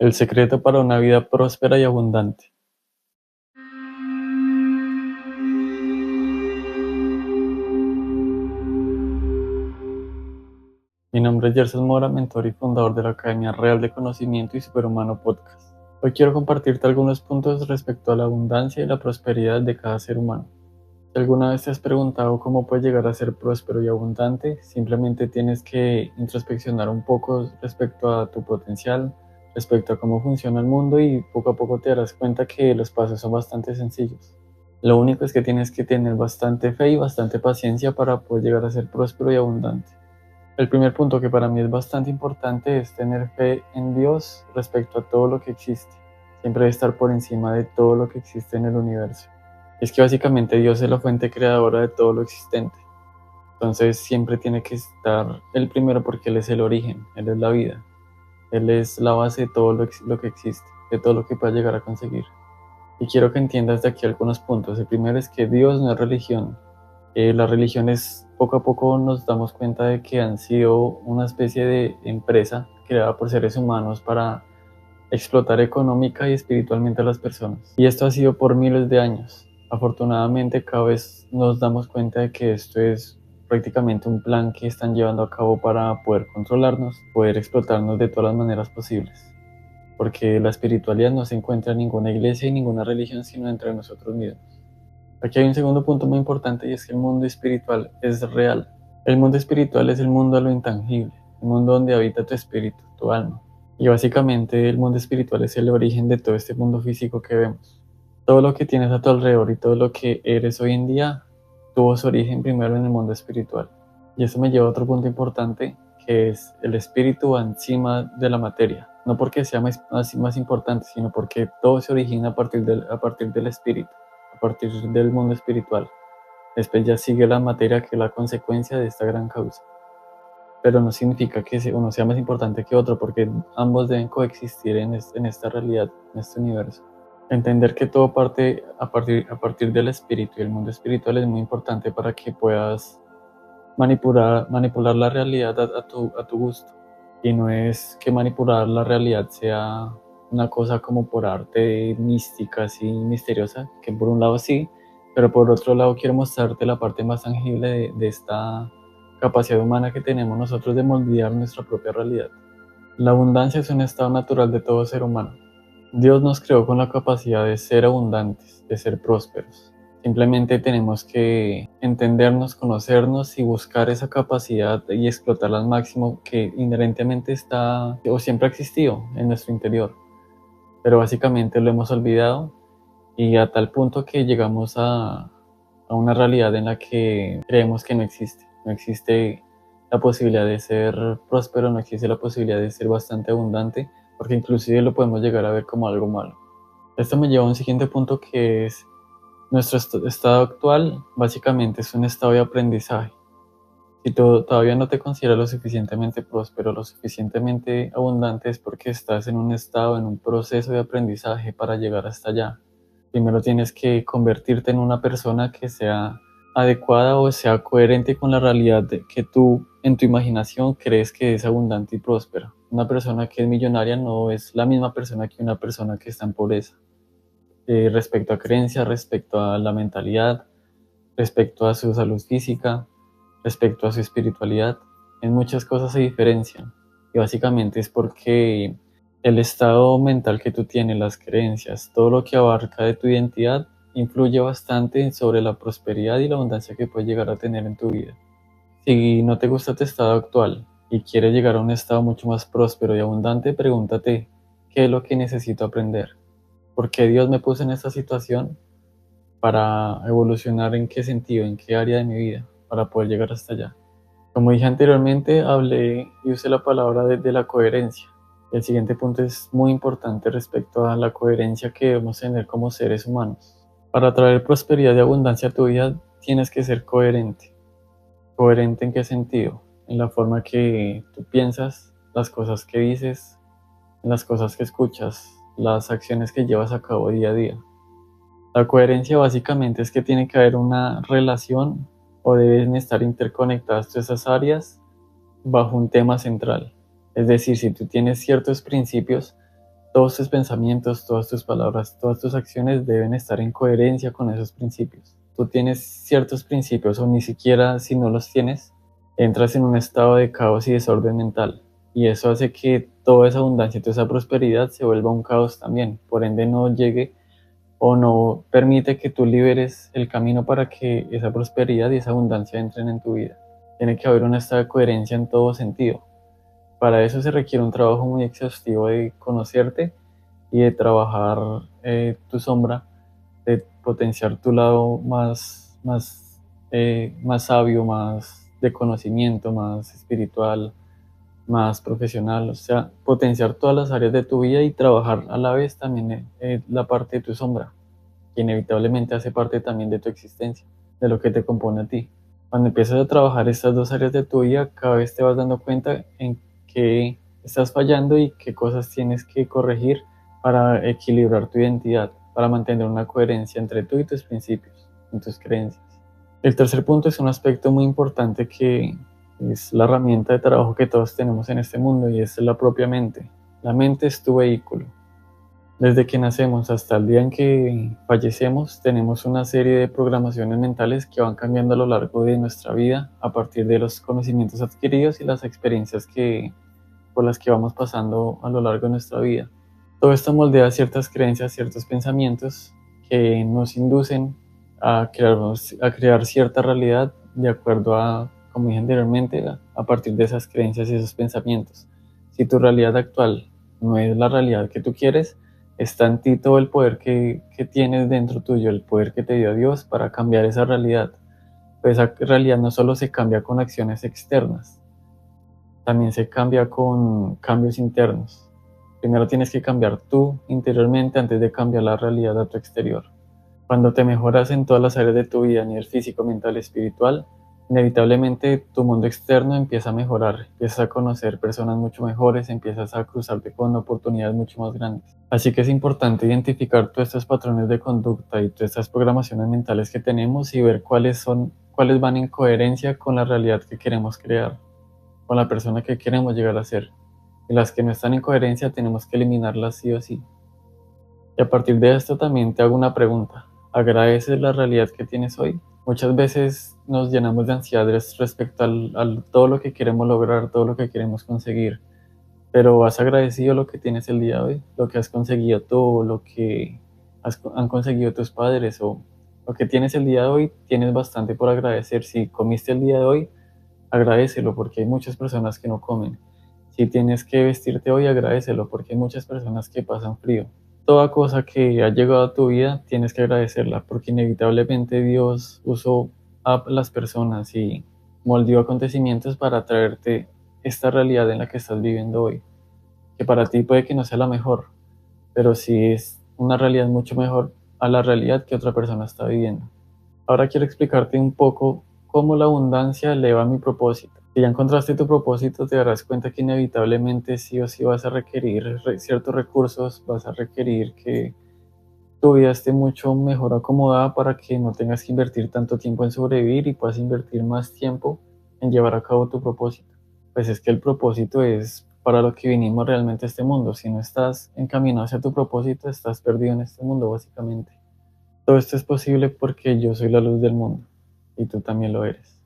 El secreto para una vida próspera y abundante. Mi nombre es Gerson Mora, mentor y fundador de la Academia Real de Conocimiento y Superhumano Podcast. Hoy quiero compartirte algunos puntos respecto a la abundancia y la prosperidad de cada ser humano. Si alguna vez te has preguntado cómo puedes llegar a ser próspero y abundante, simplemente tienes que introspeccionar un poco respecto a tu potencial, respecto a cómo funciona el mundo, y poco a poco te darás cuenta que los pasos son bastante sencillos. Lo único es que tienes que tener bastante fe y bastante paciencia para poder llegar a ser próspero y abundante. El primer punto, que para mí es bastante importante, es tener fe en Dios respecto a todo lo que existe. Siempre debe estar por encima de todo lo que existe en el universo. Es que básicamente Dios es la fuente creadora de todo lo existente. Entonces siempre tiene que estar el primero, porque Él es el origen, Él es la vida. Él es la base de todo lo que existe, de todo lo que puedas llegar a conseguir. Y quiero que entiendas de aquí algunos puntos. El primero es que Dios no es religión. Las religiones, poco a poco nos damos cuenta de que han sido una especie de empresa creada por seres humanos para explotar económica y espiritualmente a las personas. Y esto ha sido por miles de años. Afortunadamente, cada vez nos damos cuenta de que esto es prácticamente un plan que están llevando a cabo para poder controlarnos, poder explotarnos de todas las maneras posibles. Porque la espiritualidad no se encuentra en ninguna iglesia y ninguna religión, sino entre nosotros mismos. Aquí hay un segundo punto muy importante, y es que el mundo espiritual es real. El mundo espiritual es el mundo a lo intangible, el mundo donde habita tu espíritu, tu alma. Y básicamente el mundo espiritual es el origen de todo este mundo físico que vemos. Todo lo que tienes a tu alrededor y todo lo que eres hoy en día tuvo su origen primero en el mundo espiritual. Y eso me lleva a otro punto importante, que es el espíritu va encima de la materia. No porque sea más importante, sino porque todo se origina a partir del espíritu, a partir del mundo espiritual. Después ya sigue la materia, que es la consecuencia de esta gran causa. Pero no significa que uno sea más importante que otro, porque ambos deben coexistir en esta realidad, en este universo. Entender que todo parte a partir del espíritu, y el mundo espiritual es muy importante para que puedas manipular la realidad a tu gusto. Y no es que manipular la realidad sea una cosa como por arte mística, así misteriosa, que por un lado sí, pero por otro lado quiero mostrarte la parte más tangible de esta capacidad humana que tenemos nosotros de moldear nuestra propia realidad. La abundancia es un estado natural de todo ser humano. Dios nos creó con la capacidad de ser abundantes, de ser prósperos. Simplemente tenemos que entendernos, conocernos y buscar esa capacidad y explotarla al máximo, que inherentemente está o siempre ha existido en nuestro interior. Pero básicamente lo hemos olvidado, y a tal punto que llegamos a una realidad en la que creemos que no existe. No existe la posibilidad de ser próspero, no existe la posibilidad de ser bastante abundante, porque inclusive lo podemos llegar a ver como algo malo. Esto me lleva a un siguiente punto, que es nuestro estado actual. Básicamente es un estado de aprendizaje. Si tú todavía no te consideras lo suficientemente próspero, lo suficientemente abundante, es porque estás en un estado, en un proceso de aprendizaje para llegar hasta allá. Primero tienes que convertirte en una persona que sea adecuada o sea coherente con la realidad que tú en tu imaginación crees que es abundante y próspera. Una persona que es millonaria no es la misma persona que una persona que está en pobreza. Respecto a creencias, respecto a la mentalidad, respecto a su salud física, respecto a su espiritualidad, en muchas cosas se diferencian. Y básicamente es porque el estado mental que tú tienes, las creencias, todo lo que abarca de tu identidad, influye bastante sobre la prosperidad y la abundancia que puedes llegar a tener en tu vida. Si no te gusta tu estado actual y quieres llegar a un estado mucho más próspero y abundante, pregúntate: ¿qué es lo que necesito aprender? ¿Por qué Dios me puso en esta situación? ¿Para evolucionar en qué sentido, en qué área de mi vida, para poder llegar hasta allá? Como dije anteriormente, hablé y usé la palabra de la coherencia. El siguiente punto es muy importante respecto a la coherencia que debemos tener como seres humanos. Para traer prosperidad y abundancia a tu vida, tienes que ser coherente. ¿Coherente en qué sentido? En la forma que tú piensas, las cosas que dices, en las cosas que escuchas, las acciones que llevas a cabo día a día. La coherencia básicamente es que tiene que haber una relación, o deben estar interconectadas todas esas áreas bajo un tema central. Es decir, si tú tienes ciertos principios, Todos tus pensamientos, todas tus palabras, todas tus acciones deben estar en coherencia con esos principios. Tú tienes ciertos principios o ni siquiera si no los tienes, entras en un estado de caos y desorden mental. Y eso hace que toda esa abundancia y toda esa prosperidad se vuelva un caos también. Por ende no llegue o no permite que tú liberes el camino para que esa prosperidad y esa abundancia entren en tu vida. Tiene que haber un estado de coherencia en todo sentido. Para eso se requiere un trabajo muy exhaustivo de conocerte y de trabajar tu sombra, de potenciar tu lado más sabio, más de conocimiento, más espiritual, más profesional, o sea, potenciar todas las áreas de tu vida y trabajar a la vez también la parte de tu sombra, que inevitablemente hace parte también de tu existencia, de lo que te compone a ti. Cuando empiezas a trabajar estas dos áreas de tu vida, cada vez te vas dando cuenta en qué estás fallando y qué cosas tienes que corregir para equilibrar tu identidad, para mantener una coherencia entre tú y tus principios, y tus creencias. El tercer punto es un aspecto muy importante que es la herramienta de trabajo que todos tenemos en este mundo y es la propia mente. La mente es tu vehículo. Desde que nacemos hasta el día en que fallecemos, tenemos una serie de programaciones mentales que van cambiando a lo largo de nuestra vida a partir de los conocimientos adquiridos y las experiencias por las que vamos pasando a lo largo de nuestra vida. Todo esto moldea ciertas creencias, ciertos pensamientos que nos inducen a crear cierta realidad de acuerdo a, como dije anteriormente, a partir de esas creencias y esos pensamientos. Si tu realidad actual no es la realidad que tú quieres, está en ti todo el poder que tienes dentro tuyo, el poder que te dio Dios para cambiar esa realidad. Pues esa realidad no solo se cambia con acciones externas, también se cambia con cambios internos. Primero tienes que cambiar tú interiormente antes de cambiar la realidad a tu exterior. Cuando te mejoras en todas las áreas de tu vida, a nivel físico, mental, espiritual, inevitablemente tu mundo externo empieza a mejorar, empiezas a conocer personas mucho mejores, empiezas a cruzarte con oportunidades mucho más grandes. Así que es importante identificar todos estos patrones de conducta y todas estas programaciones mentales que tenemos y ver cuáles van en coherencia con la realidad que queremos crear, con la persona que queremos llegar a ser. Y las que no están en coherencia tenemos que eliminarlas sí o sí. Y a partir de esto también te hago una pregunta. ¿Agradeces la realidad que tienes hoy? Muchas veces nos llenamos de ansiedad respecto a todo lo que queremos lograr, todo lo que queremos conseguir. Pero ¿has agradecido lo que tienes el día de hoy? Lo que has conseguido tú, lo que han conseguido tus padres o lo que tienes el día de hoy, tienes bastante por agradecer. Si comiste el día de hoy, agradécelo porque hay muchas personas que no comen. Si tienes que vestirte hoy, agradécelo porque hay muchas personas que pasan frío. Toda cosa que ha llegado a tu vida tienes que agradecerla porque inevitablemente Dios usó a las personas y moldeó acontecimientos para traerte esta realidad en la que estás viviendo hoy, que para ti puede que no sea la mejor, pero sí es una realidad mucho mejor a la realidad que otra persona está viviendo. Ahora quiero explicarte un poco cómo la abundancia eleva mi propósito. Si ya encontraste tu propósito, te darás cuenta que inevitablemente sí o sí vas a requerir ciertos recursos, vas a requerir que tu vida esté mucho mejor acomodada para que no tengas que invertir tanto tiempo en sobrevivir y puedas invertir más tiempo en llevar a cabo tu propósito. Pues es que el propósito es para lo que vinimos realmente a este mundo. Si no estás encaminado hacia tu propósito, estás perdido en este mundo, básicamente. Todo esto es posible porque yo soy la luz del mundo y tú también lo eres.